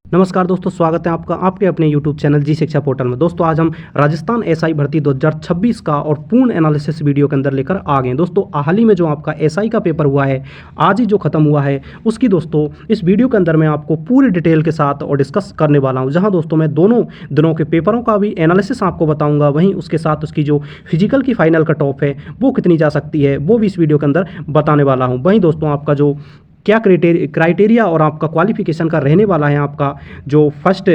नमस्कार दोस्तों, स्वागत है आपका आपके अपने यूट्यूब चैनल जी शिक्षा पोर्टल में। दोस्तों आज हम राजस्थान एसआई भर्ती 2026 का और पूर्ण एनालिसिस वीडियो के अंदर लेकर आ गए हैं। दोस्तों हाल ही में जो आपका एसआई का पेपर हुआ है, आज ही जो ख़त्म हुआ है, उसकी दोस्तों इस वीडियो के अंदर मैं आपको पूरी डिटेल के साथ और डिस्कस करने वाला हूँ। जहाँ दोस्तों मैं दोनों दिनों के पेपरों का भी एनालिसिस आपको बताऊँगा, वहीं उसके साथ उसकी जो फिजिकल की फाइनल कट ऑफ है वो कितनी जा सकती है वो भी इस वीडियो के अंदर बताने वाला हूँ। वहीं दोस्तों आपका जो क्या क्राइटेरिया और आपका क्वालिफिकेशन का रहने वाला है, आपका जो फर्स्ट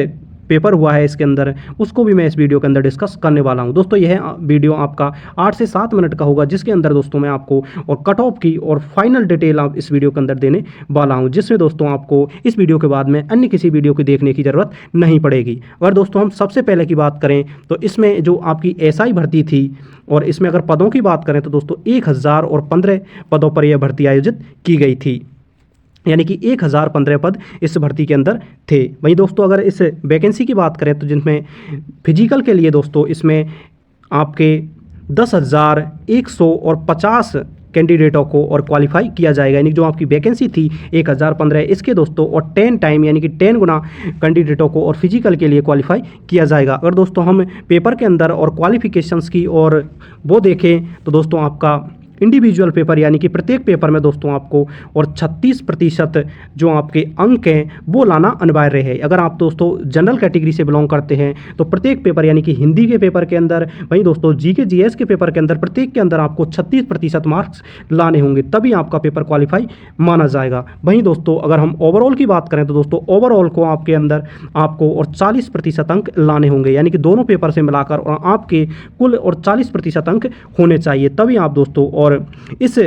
पेपर हुआ है इसके अंदर, उसको भी मैं इस वीडियो के अंदर डिस्कस करने वाला हूं। दोस्तों यह वीडियो आपका 8 से 7 मिनट का होगा, जिसके अंदर दोस्तों मैं आपको और कट ऑफ की और फाइनल डिटेल आप इस वीडियो के अंदर देने वाला हूं, जिसमें दोस्तों आपको इस वीडियो के बाद में अन्य किसी वीडियो को देखने की ज़रूरत नहीं पड़ेगी। अगर दोस्तों हम सबसे पहले की बात करें तो इसमें जो आपकी एसआई भर्ती थी, और इसमें अगर पदों की बात करें तो दोस्तों 1015 पदों पर यह भर्ती आयोजित की गई थी, यानी कि 1015 पद इस भर्ती के अंदर थे। वहीं दोस्तों अगर इस वैकेंसी की बात करें तो जिनमें फिजिकल के लिए दोस्तों इसमें आपके 10,150 कैंडिडेटों को और क्वालिफाई किया जाएगा, यानी जो आपकी वैकेंसी थी 1015 इसके दोस्तों और 10 टाइम यानी कि 10 गुना कैंडिडेटों को और फिजिकल के लिए क्वालिफाई किया जाएगा। अगर दोस्तों हम पेपर के अंदर और क्वालिफिकेशंस की और वो देखें तो दोस्तों आपका इंडिविजुअल पेपर यानी कि प्रत्येक पेपर में दोस्तों आपको और 36% जो आपके अंक हैं वो लाना अनिवार्य है। अगर आप दोस्तों जनरल कैटेगरी से बिलोंग करते हैं तो प्रत्येक पेपर यानी कि हिंदी के पेपर के अंदर, वहीं दोस्तों जीके जीएस के पेपर के अंदर प्रत्येक के अंदर आपको 36% मार्क्स लाने होंगे, तभी आपका पेपर क्वालिफाई माना जाएगा। वहीं दोस्तों अगर हम ओवरऑल की बात करें तो दोस्तों ओवरऑल को आपके अंदर आपको और 40% अंक लाने होंगे, यानी कि दोनों पेपर से मिलाकर और आपके कुल और 40% अंक होने चाहिए, तभी आप दोस्तों और इस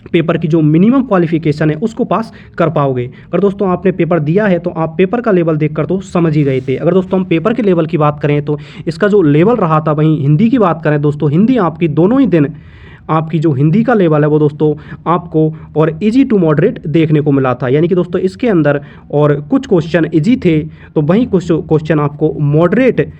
पेपर की जो मिनिमम क्वालिफिकेशन है उसको पास कर पाओगे। अगर दोस्तों आपने पेपर दिया है तो आप पेपर का लेवल देखकर तो समझ ही गए थे। अगर दोस्तों हम पेपर के लेवल की बात करें तो इसका जो लेवल रहा था, वहीं हिंदी की बात करें दोस्तों, हिंदी आपकी दोनों ही दिन आपकी जो हिंदी का लेवल है वो दोस्तों आपको और इजी टू मॉडरेट देखने को मिला था, यानी कि दोस्तों इसके अंदर और कुछ क्वेश्चन इजी थे तो वहीं कुछ क्वेश्चन आपको मॉडरेट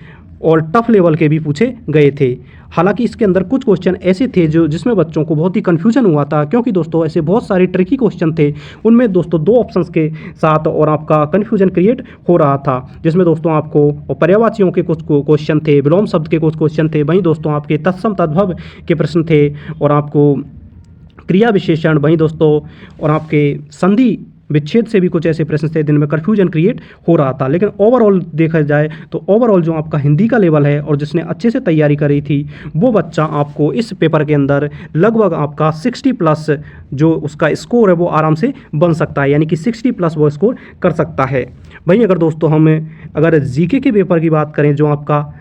और टफ लेवल के भी पूछे गए थे। हालांकि इसके अंदर कुछ क्वेश्चन ऐसे थे जो जिसमें बच्चों को बहुत ही कन्फ्यूजन हुआ था, क्योंकि दोस्तों ऐसे बहुत सारे ट्रिकी क्वेश्चन थे, उनमें दोस्तों 2 ऑप्शंस के साथ और आपका कन्फ्यूजन क्रिएट हो रहा था, जिसमें दोस्तों आपको पर्यायवाचियों के कुछ क्वेश्चन थे, विलोम शब्द के कुछ क्वेश्चन थे, वहीं दोस्तों आपके तत्सम तद्भव के प्रश्न थे, और आपको क्रिया विशेषण, वहीं दोस्तों और आपके संधि विच्छेद से भी कुछ ऐसे प्रश्न थे जिनमें कन्फ्यूजन क्रिएट हो रहा था। लेकिन ओवरऑल देखा जाए तो ओवरऑल जो आपका हिंदी का लेवल है और जिसने अच्छे से तैयारी करी थी वो बच्चा आपको इस पेपर के अंदर लगभग आपका 60+ जो उसका स्कोर है वो आराम से बन सकता है, यानी कि 60+ वो स्कोर कर सकता है। वहीं अगर दोस्तों हम अगर जीके के पेपर की बात करें, जो आपका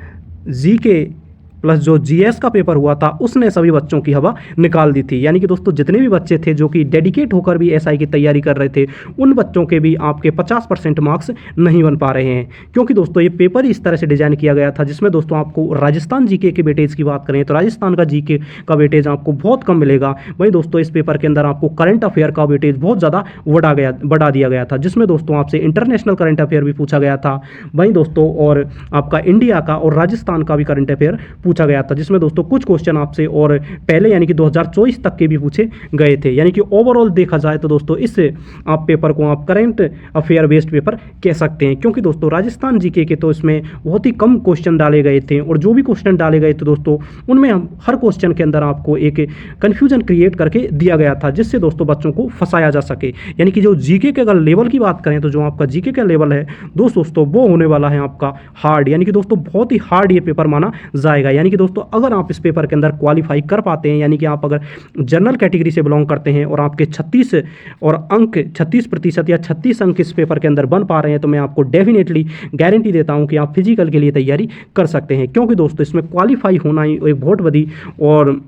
जीके प्लस जो जीएस का पेपर हुआ था उसने सभी बच्चों की हवा निकाल दी थी, यानी कि दोस्तों जितने भी बच्चे थे जो कि डेडिकेट होकर भी एसआई की तैयारी कर रहे थे, उन बच्चों के भी आपके 50% मार्क्स नहीं बन पा रहे हैं, क्योंकि दोस्तों ये पेपर इस तरह से डिजाइन किया गया था जिसमें दोस्तों आपको राजस्थान जीके के वेटेज की बात करें तो राजस्थान का जीके का वेटेज आपको बहुत कम मिलेगा। वहीं दोस्तों इस पेपर के अंदर आपको करंट अफेयर का वेटेज बहुत ज़्यादा बढ़ा दिया गया था, जिसमें दोस्तों आपसे इंटरनेशनल करंट अफेयर भी पूछा गया था। वहीं दोस्तों और आपका इंडिया का और राजस्थान का भी करंट अफेयर पूछा गया था, जिसमें दोस्तों कुछ क्वेश्चन आपसे और पहले यानी कि 2024 तक के भी पूछे गए थे। यानी कि ओवरऑल देखा जाए तो दोस्तों इस आप पेपर को आप करंट अफेयर बेस्ड पेपर कह सकते हैं, क्योंकि दोस्तों राजस्थान जीके के तो इसमें बहुत ही कम क्वेश्चन डाले गए थे, और जो भी क्वेश्चन डाले गए थे दोस्तों उनमें हर क्वेश्चन के अंदर आपको एक कन्फ्यूजन क्रिएट करके दिया गया था, जिससे दोस्तों बच्चों को फंसाया जा सके। यानी कि जो जीके के अगर लेवल की बात करें तो जो आपका जीके का लेवल है दोस्तों वो होने वाला है आपका हार्ड, यानी कि दोस्तों बहुत ही हार्ड ये पेपर माना जाएगा। यानी कि दोस्तों अगर आप इस पेपर के अंदर क्वालिफाई कर पाते हैं, यानी कि आप अगर जनरल कैटेगरी से बिलोंग करते हैं और आपके 36 और अंक 36% या 36 अंक इस पेपर के अंदर बन पा रहे हैं, तो मैं आपको डेफिनेटली गारंटी देता हूं कि आप फिजिकल के लिए तैयारी कर सकते हैं, क्योंकि दोस्तों इसमें क्वालिफाई होना ही एक बहुत बड़ी और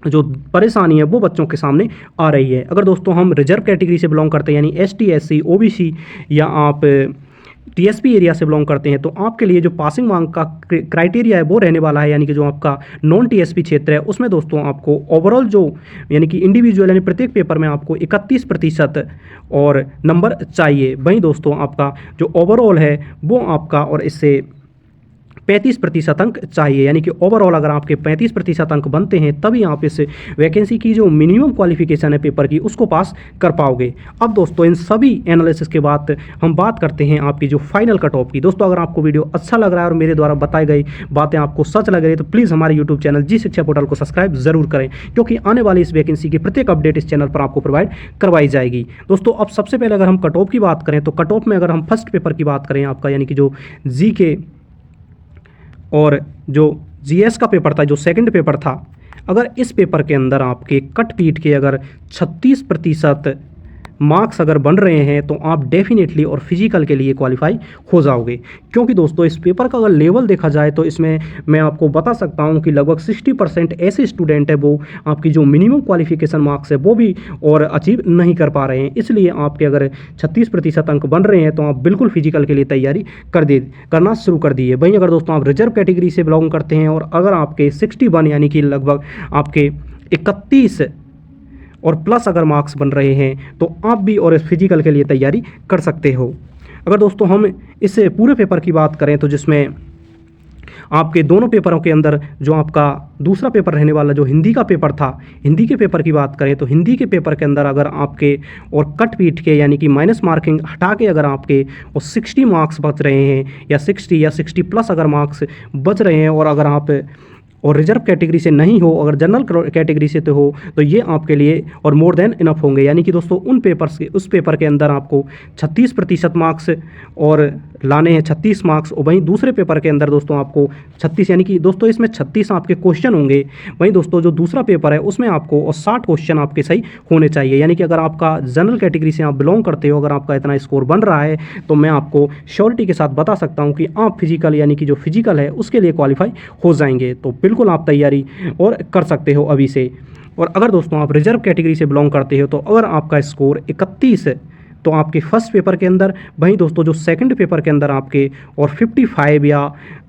जो परेशानी है वो बच्चों के सामने आ रही है। अगर दोस्तों हम रिजर्व कैटेगरी से बिलोंग करते हैं, यानी एसटी एससी ओबीसी या आप टीएसपी एरिया से बिलोंग करते हैं, तो आपके लिए जो पासिंग मार्क का क्राइटेरिया है वो रहने वाला है, यानी कि जो आपका नॉन टीएसपी क्षेत्र है उसमें दोस्तों आपको ओवरऑल जो यानी कि इंडिविजुअल यानी प्रत्येक पेपर में आपको 31% और नंबर चाहिए। वहीं दोस्तों आपका जो ओवरऑल है वो आपका और इससे 35% अंक चाहिए, यानी कि ओवरऑल अगर आपके 35% अंक बनते हैं तभी आप इस वैकेंसी की जो मिनिमम क्वालिफिकेशन है पेपर की उसको पास कर पाओगे। अब दोस्तों इन सभी एनालिसिस के बाद हम बात करते हैं आपकी जो फाइनल कट ऑफ की। दोस्तों अगर आपको वीडियो अच्छा लग रहा है और मेरे द्वारा बताई गई बातें आपको सच लग रही है तो प्लीज़ हमारे यूट्यूब चैनल जी शिक्षा पोर्टल को सब्सक्राइब जरूर करें, क्योंकि आने वाली इस वैकेंसी की प्रत्येक अपडेट इस चैनल पर आपको प्रोवाइड करवाई जाएगी। दोस्तों अब सबसे पहले अगर हम कट ऑफ की बात करें तो कट ऑफ में अगर हम फर्स्ट पेपर की बात करें आपका, यानी कि जो जीके और जो जीएस का पेपर था, जो सेकंड पेपर था, अगर इस पेपर के अंदर आपके कट पीट के अगर 36% मार्क्स अगर बन रहे हैं तो आप डेफिनेटली और फिजिकल के लिए क्वालिफाई हो जाओगे। क्योंकि दोस्तों इस पेपर का अगर लेवल देखा जाए तो इसमें मैं आपको बता सकता हूं कि लगभग 60% ऐसे स्टूडेंट है वो आपकी जो मिनिमम क्वालिफिकेशन मार्क्स है वो भी और अचीव नहीं कर पा रहे हैं। इसलिए आपके अगर 36% अंक बन रहे हैं तो आप बिल्कुल फिजिकल के लिए तैयारी करना शुरू कर दिए। वहीं अगर दोस्तों आप रिजर्व कैटेगरी से बिलोंग करते हैं और अगर आपके 61 यानी कि लगभग आपके 31 और प्लस अगर मार्क्स बन रहे हैं तो आप भी और इस फिजिकल के लिए तैयारी कर सकते हो। अगर दोस्तों हम इस पूरे पेपर की बात करें तो जिसमें आपके दोनों पेपरों के अंदर जो आपका दूसरा पेपर रहने वाला जो हिंदी का पेपर था, हिंदी के पेपर की बात करें तो हिंदी के पेपर के अंदर अगर आपके और कट पीट के यानी कि माइनस मार्किंग हटा के अगर आपके और 60 मार्क्स बच रहे हैं या 60 या 60 प्लस अगर मार्क्स बच रहे हैं और अगर आप और रिजर्व कैटेगरी से नहीं हो, अगर जनरल कैटेगरी से तो हो तो ये आपके लिए और मोर देन इनफ होंगे। यानी कि दोस्तों उन पेपर्स के उस पेपर के अंदर आपको 36% मार्क्स और लाने हैं, 36 मार्क्स, और वहीं दूसरे पेपर के अंदर दोस्तों आपको 36 यानी कि दोस्तों इसमें 36 आपके क्वेश्चन होंगे। वहीं दोस्तों जो दूसरा पेपर है उसमें आपको और 60 क्वेश्चन आपके सही होने चाहिए। यानी कि अगर आपका जनरल कैटेगरी से आप बिलोंग करते हो, अगर आपका इतना स्कोर बन रहा है तो मैं आपको श्योरिटी के साथ बता सकता हूँ कि आप फिजिकल यानी कि जो फिजिकल है उसके लिए क्वालिफाई हो जाएंगे। तो बिल्कुल आप तैयारी और कर सकते हो अभी से। और अगर दोस्तों आप रिजर्व कैटेगरी से बिलोंग करते हो तो अगर आपका स्कोर 31 है तो आपके फर्स्ट पेपर के अंदर, वहीं दोस्तों जो सेकंड पेपर के अंदर आपके और 55 या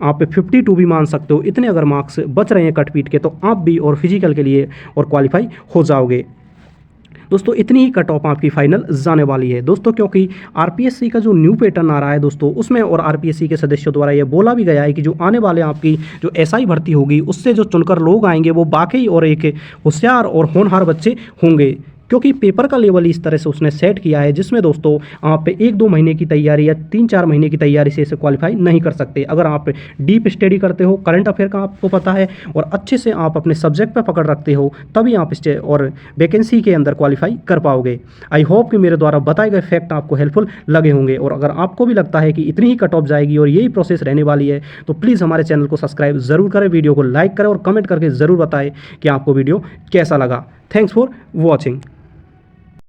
आप 52 भी मान सकते हो, इतने अगर मार्क्स बच रहे हैं कट पीट के तो आप भी और फिजिकल के लिए और क्वालिफाई हो जाओगे। दोस्तों इतनी ही कट ऑफ आपकी फाइनल जाने वाली है दोस्तों, क्योंकि आरपीएससी का जो न्यू पैटर्न आ रहा है दोस्तों उसमें और आरपीएससी के सदस्यों द्वारा ये बोला भी गया है कि जो आने वाले आपकी जो एसआई भर्ती होगी उससे जो चुनकर लोग आएंगे वो वाकई और एक होशियार और होनहार बच्चे होंगे, क्योंकि पेपर का लेवल इस तरह से उसने सेट किया है जिसमें दोस्तों आप 1-2 महीने की तैयारी या 3-4 महीने की तैयारी से इसे क्वालिफाई नहीं कर सकते। अगर आप डीप स्टडी करते हो, करंट अफेयर का आपको पता है और अच्छे से आप अपने सब्जेक्ट पर पकड़ रखते हो तभी आप इस और वैकेंसी के अंदर क्वालिफाई कर पाओगे। आई होप कि मेरे द्वारा बताए गए फैक्ट आपको हेल्पफुल लगे होंगे, और अगर आपको भी लगता है कि इतनी ही कट ऑफ जाएगी और यही प्रोसेस रहने वाली है तो प्लीज़ हमारे चैनल को सब्सक्राइब ज़रूर करें, वीडियो को लाइक करें और कमेंट करके ज़रूर बताएं कि आपको वीडियो कैसा लगा। Thanks for watching.